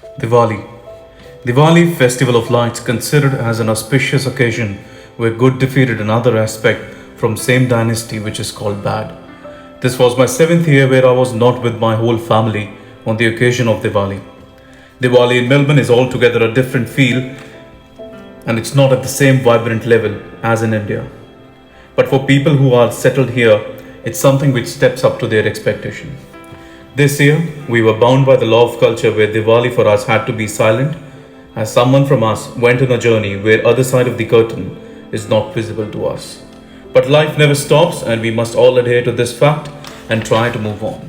Diwali. Diwali, festival of lights, considered as an auspicious occasion where good defeated another aspect from same dynasty which is called bad. This was my seventh year where I was not with my whole family on the occasion of Diwali. Diwali in Melbourne is altogether a different feel and it's not at the same vibrant level as in India. But for people who are settled here, it's something which steps up to their expectation. This year, we were bound by the law of culture where Diwali for us had to be silent, as someone from us went on a journey where other side of the curtain is not visible to us. But life never stops and we must all adhere to this fact and try to move on.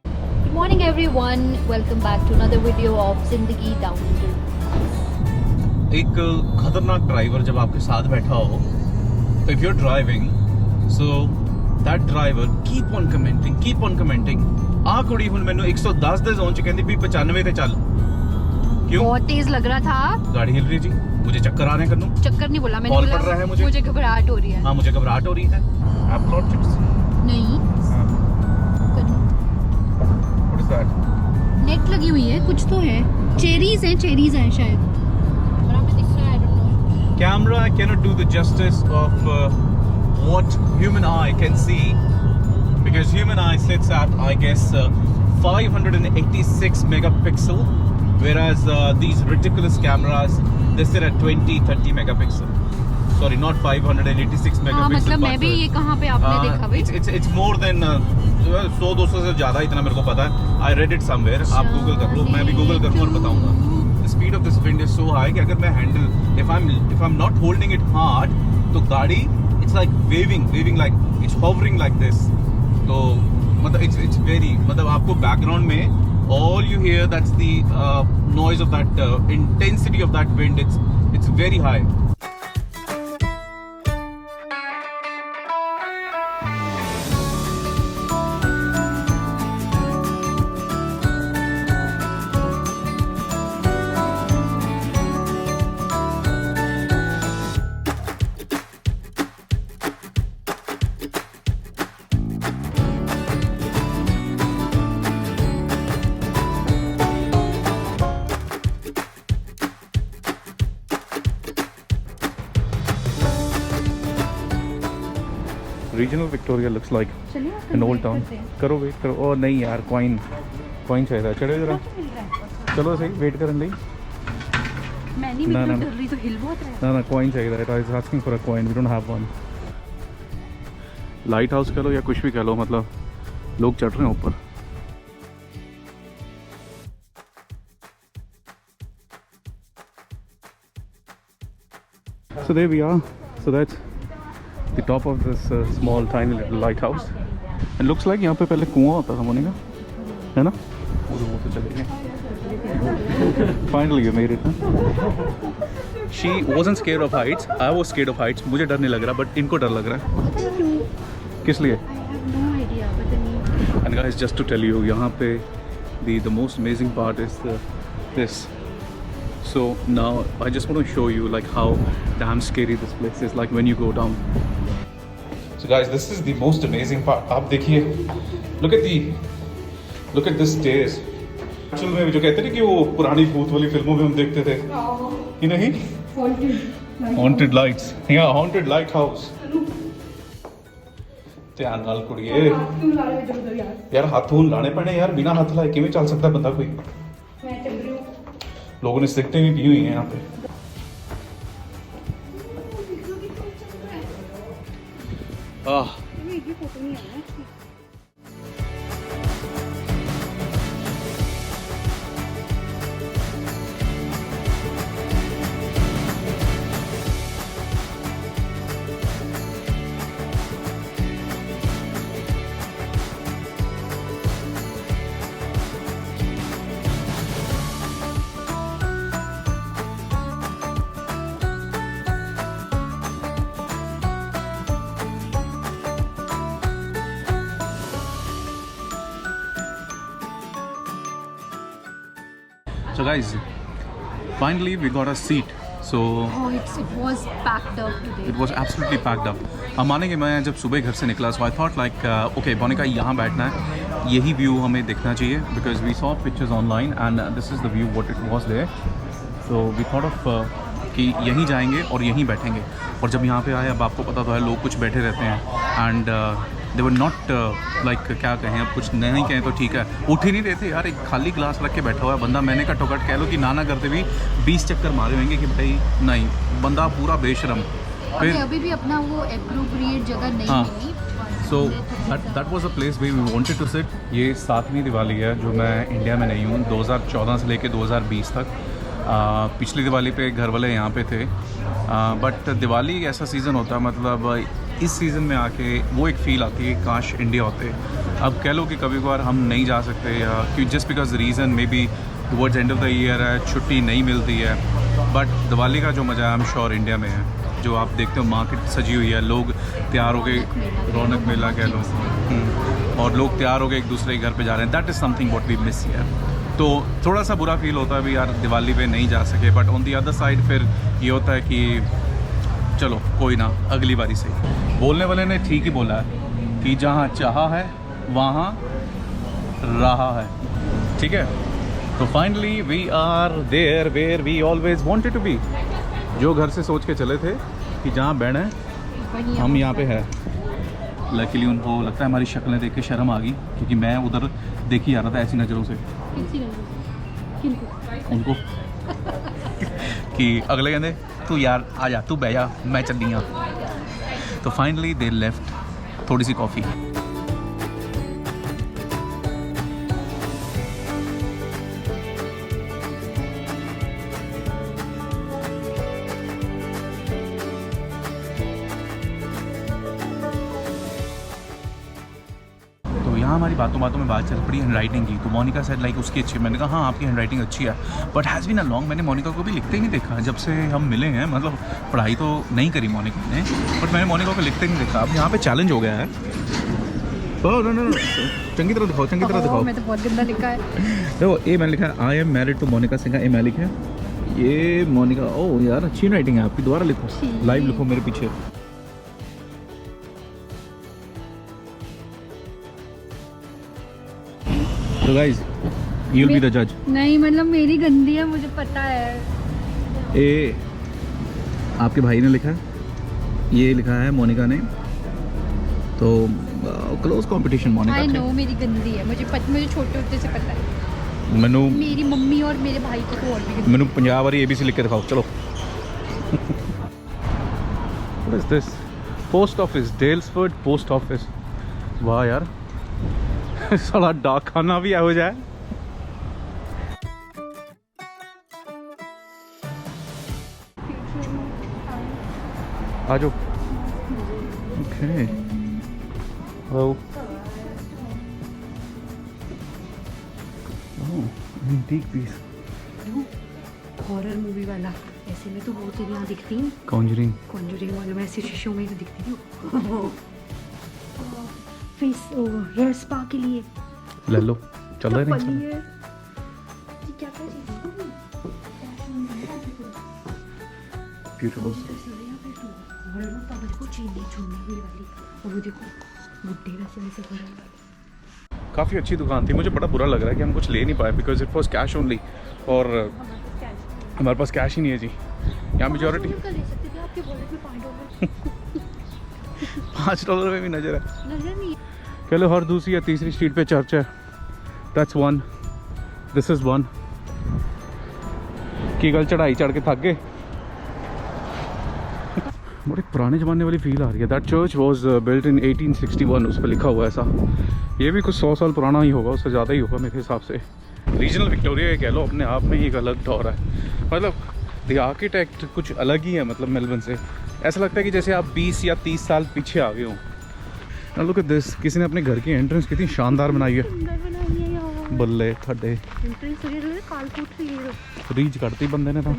Good morning everyone, welcome back to another video of Zindagi Down Under. एक खतरनाक driver जब आपके साथ बैठा हो तो if you are driving so that driver keep on commenting आ कुड़ी हुन मैनू 110 ਦੇ ਜ਼ੋਨ ਚ ਕਹਿੰਦੀ ਵੀ 95 ਤੇ ਚੱਲ क्यों बहुत तेज लग रहा था गाड़ी हिल रही थी मुझे चक्कर आ रहे हैं कन्नू चक्कर नहीं बोला मैंने कॉल बोला पड़ रहा है मुझे घबराहट हो रही है हाँ मुझे घबराहट हो रही है आप प्लॉट चिप्स नहीं व्हाट इज दैट नेट लगी हुई है कुछ तो है चेरीज हैं शायद कैमरा में दिख रहा है I don't know camera cannot do the justice of what human eye can see because human eye sits at I guess 586 megapixel whereas these ridiculous cameras they sit at 20-30 megapixel sorry not 586 megapixel हाँ मतलब मैं भी ये कहाँ पे आपने देखा भाई it's more than 100-200 से ज्यादा इतना मेरे को पता है I read it somewhere आप गूगल कर लो मैं भी गूगल करूँ और बताऊंगा the speed of this wind is so high कि अगर मैं handle if I'm not holding it hard तो गाड़ी it's like waving like it's hovering like this तो मतलब it's very मतलब आपको background में all you hear that's the noise of that intensity of that wind it's very high regional Victoria looks like an old town करो wait करो ओ नहीं यार coin चाहिए चढ़ो जरा चलो सही वेट करने ਲਈ मैं नहीं ना डर रही तो हिल बहुत रहा है ना कॉइन चाहिए था I was asking for a coin we don't have one lighthouse कह लो या कुछ भी कह लो मतलब लोग चढ़ रहे हैं ऊपर so there we are so that's the top of this small tiny little lighthouse and looks like यहाँ पे पहले कुआं होता था मोनिका है ना वो तो चले गए finally you made it huh? she wasn't scared of heights I was scared of heights मुझे डर नहीं लग रहा but इनको डर लग रहा है किस लिए and guys just to tell you यहाँ पे the most amazing part is this so now I just want to show you like how damn scary this place is like when you go down so guys this is the most amazing part आप देखिए look at this stairs actual में जो कहते हैं कि वो पुरानी भूत वाली फिल्मों में हम देखते थे कि नहीं हॉन्टेड लाइट्स या हॉन्टेड लाइट हाउस ध्यान नाल कुड़िए यार हाथ हूं लाने पड़े यार बिना हाथ लाए किवें चल सकता बंदा कोई मैं चल रही हूं लोगों ने सिगरेटें भी पी हुई हैं यहाँ पे So guys, finally we got a seat. So Oh, it was packed up today. It was absolutely packed up. हम मानेंगे, मैं जब सुबह घर से निकला so I thought like okay Monica यहाँ बैठना है, यही व्यू हमें देखना चाहिए because we saw pictures online and this is the view what it was there. So we thought of कि यहीं जाएंगे और यहीं बैठेंगे। और जब यहाँ पे आए, अब आपको पता तो है लोग कुछ बैठे रहते हैं and they were not like क्या कहें, अब कुछ नहीं कहें तो ठीक है, उठ ही नहीं रहे थे यार। एक खाली ग्लास रख के बैठा हुआ है बंदा, मैंने कटोकट कह लो कि नाना करते भी 20 चक्कर मारे होंगे कि भाई नहीं, बंदा पूरा बेशरम। फिर अभी भी अपना वो एप्रोप्रिएट जगह नहीं हाँ। मिली। So that was a place way we wanted to sit. ये 7वीं दिवाली है जो मैं इंडिया में नहीं हूँ, 2014 से लेके 2020 तक। पिछली दिवाली पे घर वाले यहाँ पे थे, बट दिवाली एक ऐसा सीज़न होता है, मतलब इस सीज़न में आके वो एक फ़ील आती है काश इंडिया होते। अब कह लो कि कभी कभार हम नहीं जा सकते, या कि just because reason may be towards end of the year है, छुट्टी नहीं मिलती है, बट दिवाली का जो मज़ा है आई एम श्योर इंडिया में है। जो आप देखते हो मार्केट सजी हुई है, लोग तैयार हो गए, रौनक मेला कह लो, और लोग तैयार हो गए एक दूसरे के घर पे जा रहे हैं। That is something what we miss here. तो थोड़ा सा बुरा फील होता है भी यार दिवाली पे नहीं जा सके, but on the other side फिर ये होता है कि चलो कोई ना, अगली बारी से। बोलने वाले ने ठीक ही बोला है कि जहाँ चाहा है वहाँ रहा है, ठीक है। तो finally we are there where we always wanted to be. जो घर से सोच के चले थे कि जहाँ बैठे हैं हम यहाँ पे है। लकीली उनको लगता है हमारी शक्लें देख के शर्म आ गई, क्योंकि मैं उधर देखी जा रहा था ऐसी नज़रों से उनको कि अगले कहते तू यार आ जा, तू बह जा, मैं चली हाँ। तो फाइनली दे लेफ्ट। थोड़ी सी कॉफ़ी। यहाँ हमारी बातों बातों में बात चल पड़ी हैंड राइटिंग की। तो मोनिका सेड लाइक उसकी अच्छी है, मैंने कहा हाँ आपकी हैंड राइटिंग अच्छी है, but has been a long. मैंने मोनिका को भी लिखते ही नहीं देखा जब से हम मिले हैं, मतलब पढ़ाई तो नहीं करी मोनिका ने, बट मैंने मोनिका को लिखते ही नहीं देखा। अब यहाँ पे चैलेंज हो गया है। चंगी तरह दिखाओ, चंगी तरह दिखाओ। मैं तो बहुत गंदा लिखा है। देखो ए मैंने लिखा है I am married to Monica Singha, ए मैं लिखा है ये मोनिका। ओह यार अच्छी राइटिंग है आपकी, दोबारा लिखो, लाइव लिखो मेरे पीछे। तो guys you will be the जज। नहीं मतलब मेरी गंदी है, मुझे पता है। ए आपके भाई ने लिखा है, ये लिखा है मोनिका ने, तो close competition Monika. I know मेरी गंदी है, मुझे छोटे होते से पता है। मैनू मेरी मम्मी और मेरे भाई को तो और भी गंदी। मैनू 50 बारी ABC लिख के दिखाओ, चलो। What is this? Post office, Delsford post office. वाह यार साला डाक खाना भी हो जाए। आ जाओ। Okay hello. Antique piece, horror movie वाला। ऐसे में तो वो तेरे यहाँ दिखती है, कॉन्जरिंग वाले में ऐसे शीशों में तो दिखती थी। फेस हेयर स्पा के लिए ले लो, चल रहा है ब्यूटीफुल। काफ़ी अच्छी दुकान थी। मुझे बड़ा बुरा लग रहा है कि हम कुछ ले नहीं पाए because it was cash only, और हमारे पास कैश ही नहीं है जी। यहाँ मेजॉरिटी $5 में भी नजर है। चलो हर दूसरी या तीसरी स्ट्रीट पे चर्च है। That's one, this is one. की गल चढ़ाई चढ़ के थक गए। बड़े पुराने ज़माने वाली फील आ रही है। That church was built in 1861, उस पर लिखा हुआ है ऐसा। ये भी कुछ 100 साल पुराना ही होगा, उससे ज़्यादा ही होगा मेरे हिसाब से। रीजनल विक्टोरिया कह लो, अपने आप में ही एक अलग दौर है। मतलब द आर्किटेक्ट कुछ अलग ही है, मतलब मेलबर्न से ऐसा लगता है कि जैसे आप 20 या 30 साल पीछे आ गए हो। लुक एट दिस, किसी ने अपने घर की एंट्रेंस कितनी शानदार बनाई है। बल्ले थड्डे रीच करती बंदे ने, तो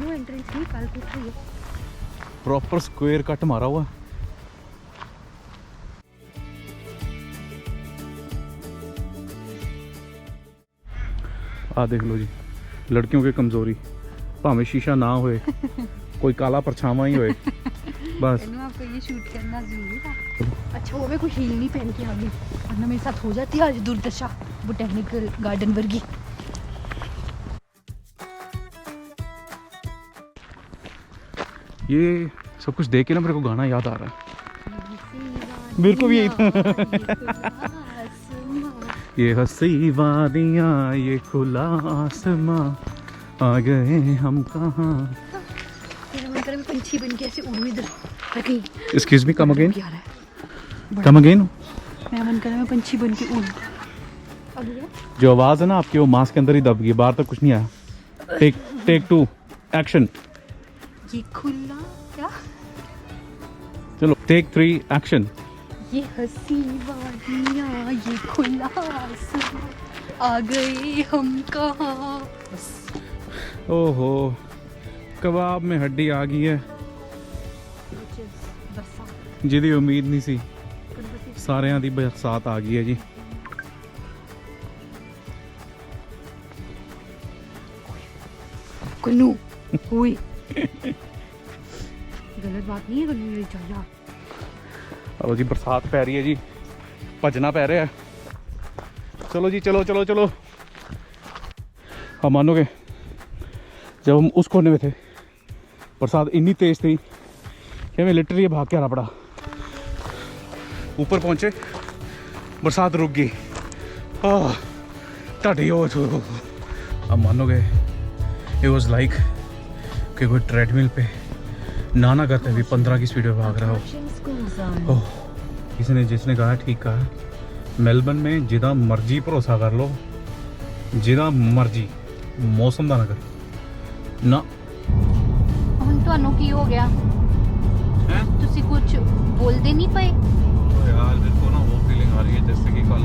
प्रॉपर स्क्वायर कट मारा हुआ। आ देख लो जी, लड़कियों की कमजोरी, भावें शीशा ना होए कोई काला परछावा ही होए बस। मैंने आपको ये शूट करना जरूरी था। अच्छा वो मैं कोई हील नहीं पहन के आ गई वरना मेरे साथ हो जाती है आज दुर्दशा बोटेनिकल गार्डन वर्गी। ये सब कुछ देख के ना मेरे को गाना याद आ रहा है। मेरे को भी यही था। ये हंसी वादियाँ ये खुला आसमां आ गए हम कहाँ। मेरा मन कर मैं पंछी बन के ऐसे उड़ूं इधर कहीं। Excuse me come again. आ रहा है कम अगेन। मेरा मन कर मैं पंछी बन के उड़ूं। अब ये जो आवाज़ है ना आपकी वो मास्क के अंदर ही दब गई, बाहर तक कुछ नहीं आया। Take 2 action. ये खुला क्या चलो टेक 3 एक्शन। ये हंसी वादियाँ ये खुला आसमां आ गए हम कहाँ। बस ओहो कबाब में हड्डी आ गई है बरसात जिहदी उम्मीद नहीं सी, कुदरती सारिਆਂ ਦੀ बरसात आ गई है जी। कन्नू हुई गलत बात नहीं है कन्नू ये चाहिए। अब जी बरसात पै रही है जी, भजना पै रहा है। चलो जी चलो चलो चलो। हम मानोगे जब हम उस कोने में थे बरसात इतनी तेज थी कि हमें लिटरली भाग के आना पड़ा। ऊपर पहुंचे बरसात रुक गई। टाटी हो अब मानोगे इट वॉज लाइक कि कोई ट्रेडमिल पे ना करते हुए 15 की स्पीड में भाग रहा हो। ओह जिसने कहा ठीक कहा, मेलबर्न में जिदा मर्जी भरोसा कर लो, जिदा मर्जी मौसम का ना कर ना। ਹੁਣ ਤੁਹਾਨੂੰ ਕੀ ਹੋ ਗਿਆ हैं ਤੁਸੀਂ ਕੁਝ ਬੋਲਦੇ ਨਹੀਂ ਪਏ। तो यार मेरे को ना वो फीलिंग आ रही है जैसे कि कल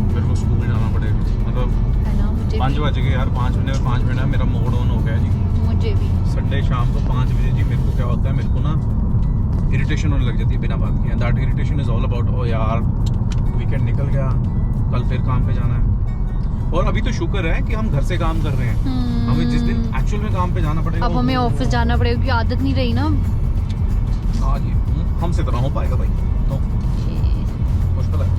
मेरे को स्कूल जाना पड़ेगा। मतलब है ना मुझे 5 बज गए यार, 5 मिनट मेरा मोड ऑन हो गया जी। मुझे भी संडे शाम को 5 बजे जी मेरे को क्या होता है, मेरे को ना इरिटेशन होने लग जाती है बिना बात के। That irritation is all about ओ यार वीकेंड निकल गया, कल फिर काम पे जाना है। और अभी तो शुक्र है कि हम घर से काम कर रहे हैं। हमें जिस दिन एक्चुअल में काम पे जाना पड़ेगा अब हमें ऑफिस जाना पड़ेगा क्योंकि आदत नहीं रही ना। हाँ जी हमसे तो ना हो पाएगा भाई, तो मुश्किल है।